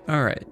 Alright,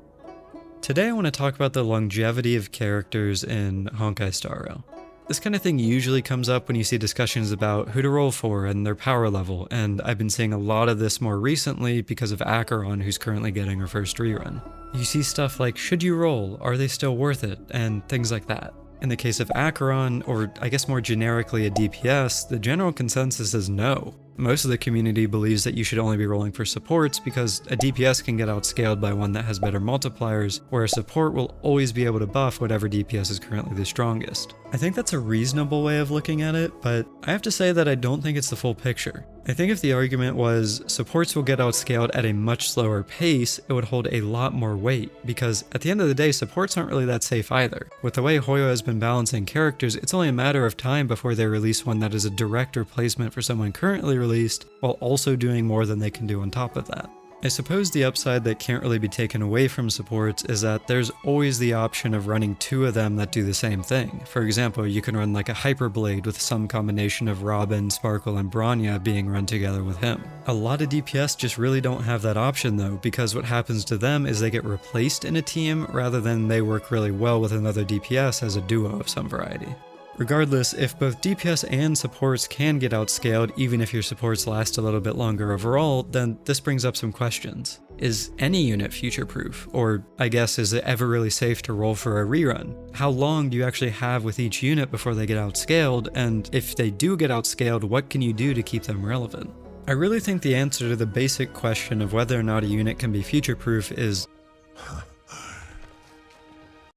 today I want to talk about the longevity of characters in Honkai Star Rail. This kind of thing usually comes up when you see discussions about who to roll for and their power level, and I've been seeing a lot of this more recently because of Acheron, who's currently getting her first rerun. You see stuff like, should you roll, are they still worth it, and things like that. In the case of Acheron, or I guess more generically a DPS, the general consensus is no. Most of the community believes that you should only be rolling for supports because a DPS can get outscaled by one that has better multipliers, where a support will always be able to buff whatever DPS is currently the strongest. I think that's a reasonable way of looking at it, but I have to say that I don't think it's the full picture. I think if the argument was supports will get outscaled at a much slower pace, it would hold a lot more weight, because at the end of the day, supports aren't really that safe either. With the way Hoyo has been balancing characters, it's only a matter of time before they release one that is a direct replacement for someone currently released, while also doing more than they can do on top of that. I suppose the upside that can't really be taken away from supports is that there's always the option of running two of them that do the same thing. For example, you can run like a Hyper Blade with some combination of Robin, Sparkle, and Bronya being run together with him. A lot of DPS just really don't have that option though, because what happens to them is they get replaced in a team rather than they work really well with another DPS as a duo of some variety. Regardless, if both DPS and supports can get outscaled even if your supports last a little bit longer overall, then this brings up some questions. Is any unit future-proof? Or, I guess, is it ever really safe to roll for a rerun? How long do you actually have with each unit before they get outscaled? And if they do get outscaled, what can you do to keep them relevant? I really think the answer to the basic question of whether or not a unit can be future-proof is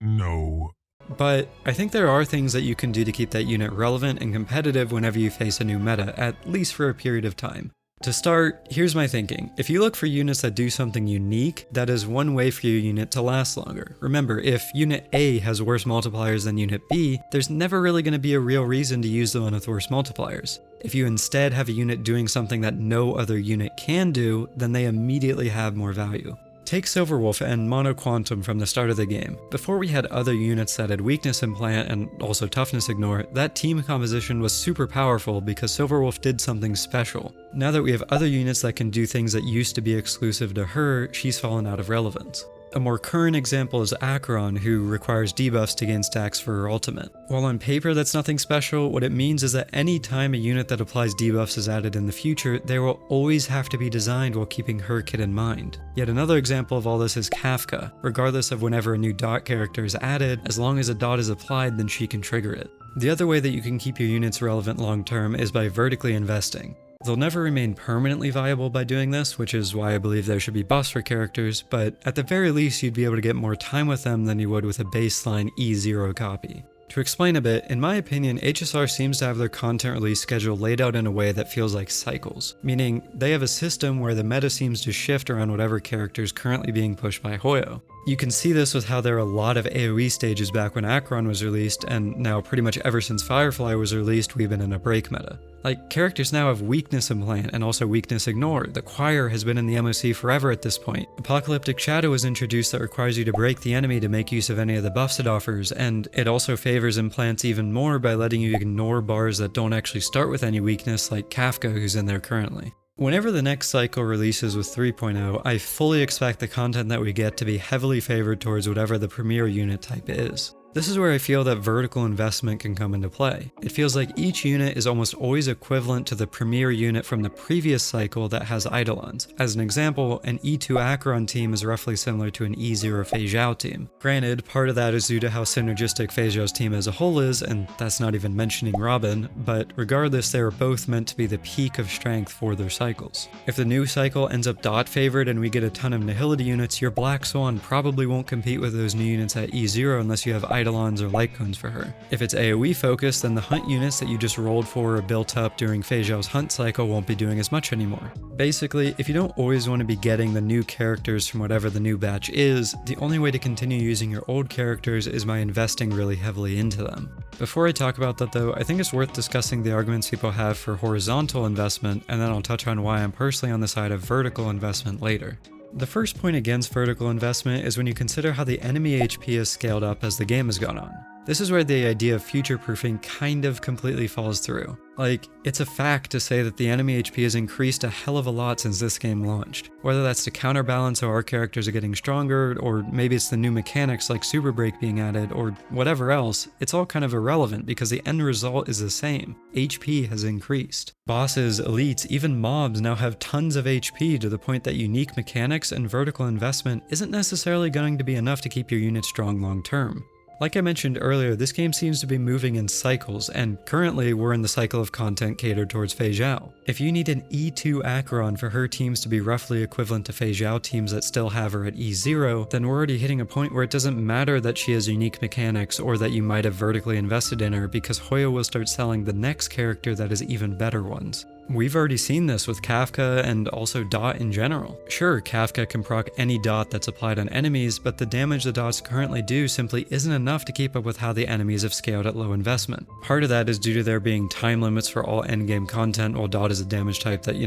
no. But I think there are things that you can do to keep that unit relevant and competitive whenever you face a new meta, at least for a period of time. To start, here's my thinking. If you look for units that do something unique, that is one way for your unit to last longer. Remember, if Unit A has worse multipliers than Unit B, there's never really going to be a real reason to use the one with worse multipliers. If you instead have a unit doing something that no other unit can do, then they immediately have more value. Take Silverwolf and Mono Quantum from the start of the game. Before we had other units that had weakness implant and also toughness ignore, that team composition was super powerful because Silverwolf did something special. Now that we have other units that can do things that used to be exclusive to her, she's fallen out of relevance. A more current example is Acheron, who requires debuffs to gain stacks for her ultimate. While on paper that's nothing special, what it means is that any time a unit that applies debuffs is added in the future, they will always have to be designed while keeping her kit in mind. Yet another example of all this is Kafka. Regardless of whenever a new dot character is added, as long as a dot is applied, then she can trigger it. The other way that you can keep your units relevant long term is by vertically investing. They'll never remain permanently viable by doing this, which is why I believe there should be buffs for characters, but at the very least you'd be able to get more time with them than you would with a baseline E0 copy. To explain a bit, in my opinion, HSR seems to have their content release schedule laid out in a way that feels like cycles, meaning they have a system where the meta seems to shift around whatever character is currently being pushed by Hoyo. You can see this with how there are a lot of AoE stages back when Acheron was released, and now pretty much ever since Firefly was released we've been in a break meta. Like, characters now have weakness implant and also weakness ignore. The Choir has been in the MOC forever at this point. Apocalyptic Shadow was introduced that requires you to break the enemy to make use of any of the buffs it offers, and it also favors implants even more by letting you ignore bars that don't actually start with any weakness, like Kafka, who's in there currently. Whenever the next cycle releases with 3.0, I fully expect the content that we get to be heavily favored towards whatever the premier unit type is. This is where I feel that vertical investment can come into play. It feels like each unit is almost always equivalent to the premier unit from the previous cycle that has Eidolons. As an example, an E2 Acheron team is roughly similar to an E0 Fei Zhao team. Granted, part of that is due to how synergistic Fei Zhao's team as a whole is, and that's not even mentioning Robin, but regardless they are both meant to be the peak of strength for their cycles. If the new cycle ends up dot favored and we get a ton of Nihility units, your Black Swan probably won't compete with those new units at E0 unless you have Eidolons or light cones for her. If it's AoE focused, then the hunt units that you just rolled for or built up during Fei Zhao's hunt cycle won't be doing as much anymore. Basically, if you don't always want to be getting the new characters from whatever the new batch is, the only way to continue using your old characters is by investing really heavily into them. Before I talk about that though, I think it's worth discussing the arguments people have for horizontal investment, and then I'll touch on why I'm personally on the side of vertical investment later. The first point against vertical investment is when you consider how the enemy HP has scaled up as the game has gone on. This is where the idea of future-proofing kind of completely falls through. Like, it's a fact to say that the enemy HP has increased a hell of a lot since this game launched. Whether that's to counterbalance how our characters are getting stronger, or maybe it's the new mechanics like Super Break being added, or whatever else, it's all kind of irrelevant because the end result is the same. HP has increased. Bosses, elites, even mobs now have tons of HP to the point that unique mechanics and vertical investment isn't necessarily going to be enough to keep your unit strong long term. Like I mentioned earlier, this game seems to be moving in cycles, and currently we're in the cycle of content catered towards Fei Zhao. If you need an E2 Acheron for her teams to be roughly equivalent to Fei Zhao teams that still have her at E0, then we're already hitting a point where it doesn't matter that she has unique mechanics or that you might have vertically invested in her, because Hoyo will start selling the next character that has even better ones. We've already seen this with Kafka and also Dot in general. Sure, Kafka can proc any dot that's applied on enemies, but the damage the dots currently do simply isn't enough to keep up with how the enemies have scaled at low investment. Part of that is due to there being time limits for all endgame content, while Dot is a damage type that,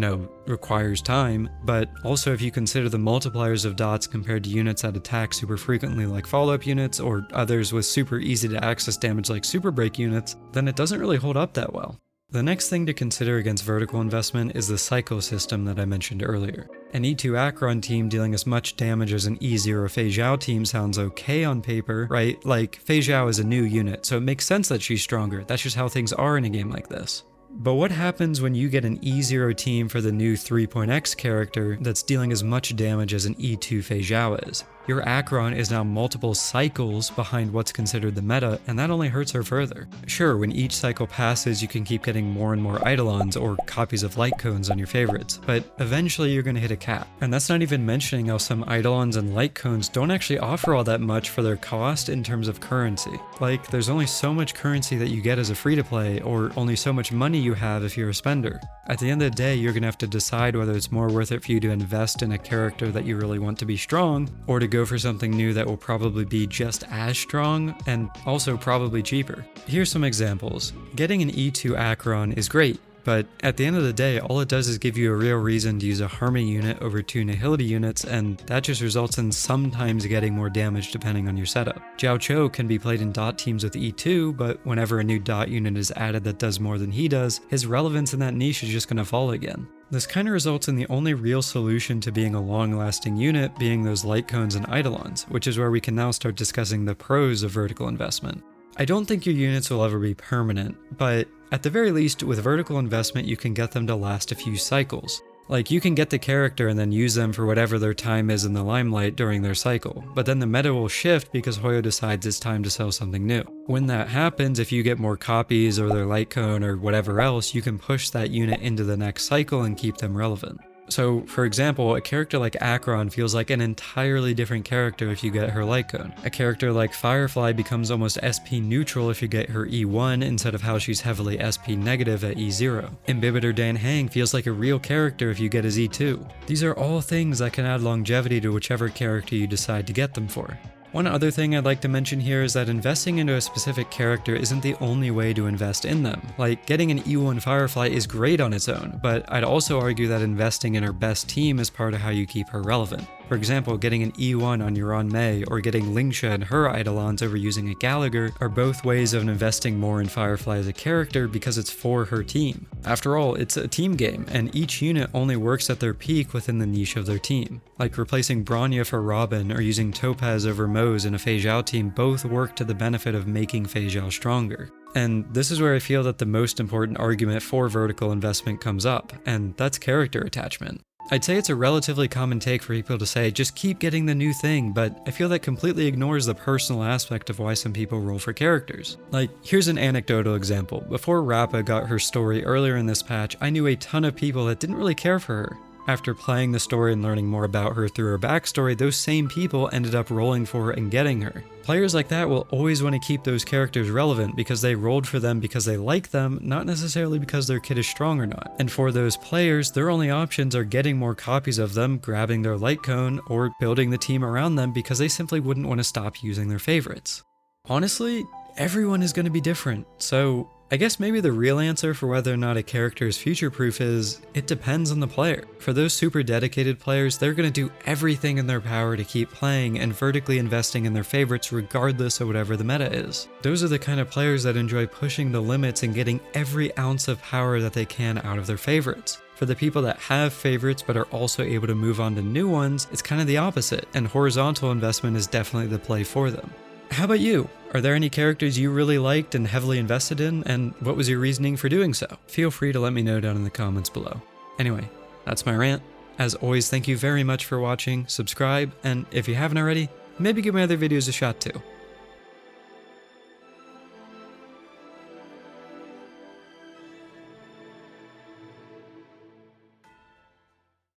requires time, but also if you consider the multipliers of dots compared to units that attack super frequently like follow-up units, or others with super easy to access damage like Super Break units, then it doesn't really hold up that well. The next thing to consider against vertical investment is the cycle system that I mentioned earlier. An E2 Acheron team dealing as much damage as an E0 Fei Zhao team sounds okay on paper, right? Like, Fei Zhao is a new unit, so it makes sense that she's stronger. That's just how things are in a game like this. But what happens when you get an E0 team for the new 3.x character that's dealing as much damage as an E2 Fei Zhao is? Your Acheron is now multiple cycles behind what's considered the meta, and that only hurts her further. Sure, when each cycle passes, you can keep getting more and more Eidolons or copies of light cones on your favorites, but eventually you're going to hit a cap. And that's not even mentioning how some Eidolons and light cones don't actually offer all that much for their cost in terms of currency. Like, there's only so much currency that you get as a free-to-play, or only so much money you have if you're a spender. At the end of the day, you're going to have to decide whether it's more worth it for you to invest in a character that you really want to be strong, or to go for something new that will probably be just as strong, and also probably cheaper. Here's some examples. Getting an E2 Acheron is great, but at the end of the day, all it does is give you a real reason to use a Harmony unit over 2 Nihility units, and that just results in sometimes getting more damage depending on your setup. Jiao Cho can be played in dot teams with E2, but whenever a new dot unit is added that does more than he does, his relevance in that niche is just going to fall again. This kind of results in the only real solution to being a long-lasting unit being those light cones and Eidolons, which is where we can now start discussing the pros of vertical investment. I don't think your units will ever be permanent, but at the very least, with vertical investment you can get them to last a few cycles. Like, you can get the character and then use them for whatever their time is in the limelight during their cycle, but then the meta will shift because Hoyo decides it's time to sell something new. When that happens, if you get more copies or their light cone or whatever else, you can push that unit into the next cycle and keep them relevant. So, for example, a character like Acheron feels like an entirely different character if you get her light cone. A character like Firefly becomes almost SP neutral if you get her E1 instead of how she's heavily SP negative at E0. Imbibitor Dan Hang feels like a real character if you get his E2. These are all things that can add longevity to whichever character you decide to get them for. One other thing I'd like to mention here is that investing into a specific character isn't the only way to invest in them. Like, getting an E1 Firefly is great on its own, but I'd also argue that investing in her best team is part of how you keep her relevant. For example, getting an E1 on Yuran Mei or getting Lingsha and her Eidolons over using a Gallagher are both ways of investing more in Firefly as a character because it's for her team. After all, it's a team game, and each unit only works at their peak within the niche of their team. Like replacing Bronya for Robin or using Topaz over Moze in a Fei Zhao team both work to the benefit of making Fei Zhao stronger. And this is where I feel that the most important argument for vertical investment comes up, and that's character attachment. I'd say it's a relatively common take for people to say, just keep getting the new thing, but I feel that completely ignores the personal aspect of why some people roll for characters. Like, here's an anecdotal example. Before Rappa got her story earlier in this patch, I knew a ton of people that didn't really care for her. After playing the story and learning more about her through her backstory, those same people ended up rolling for her and getting her. Players like that will always want to keep those characters relevant because they rolled for them because they like them, not necessarily because their kit is strong or not. And for those players, their only options are getting more copies of them, grabbing their light cone, or building the team around them because they simply wouldn't want to stop using their favorites. Honestly, everyone is going to be different, so I guess maybe the real answer for whether or not a character is future-proof is, it depends on the player. For those super dedicated players, they're going to do everything in their power to keep playing and vertically investing in their favorites regardless of whatever the meta is. Those are the kind of players that enjoy pushing the limits and getting every ounce of power that they can out of their favorites. For the people that have favorites but are also able to move on to new ones, it's kind of the opposite, and horizontal investment is definitely the play for them. How about you? Are there any characters you really liked and heavily invested in, and what was your reasoning for doing so? Feel free to let me know down in the comments below. Anyway, that's my rant. As always, thank you very much for watching, subscribe, and if you haven't already, maybe give my other videos a shot too.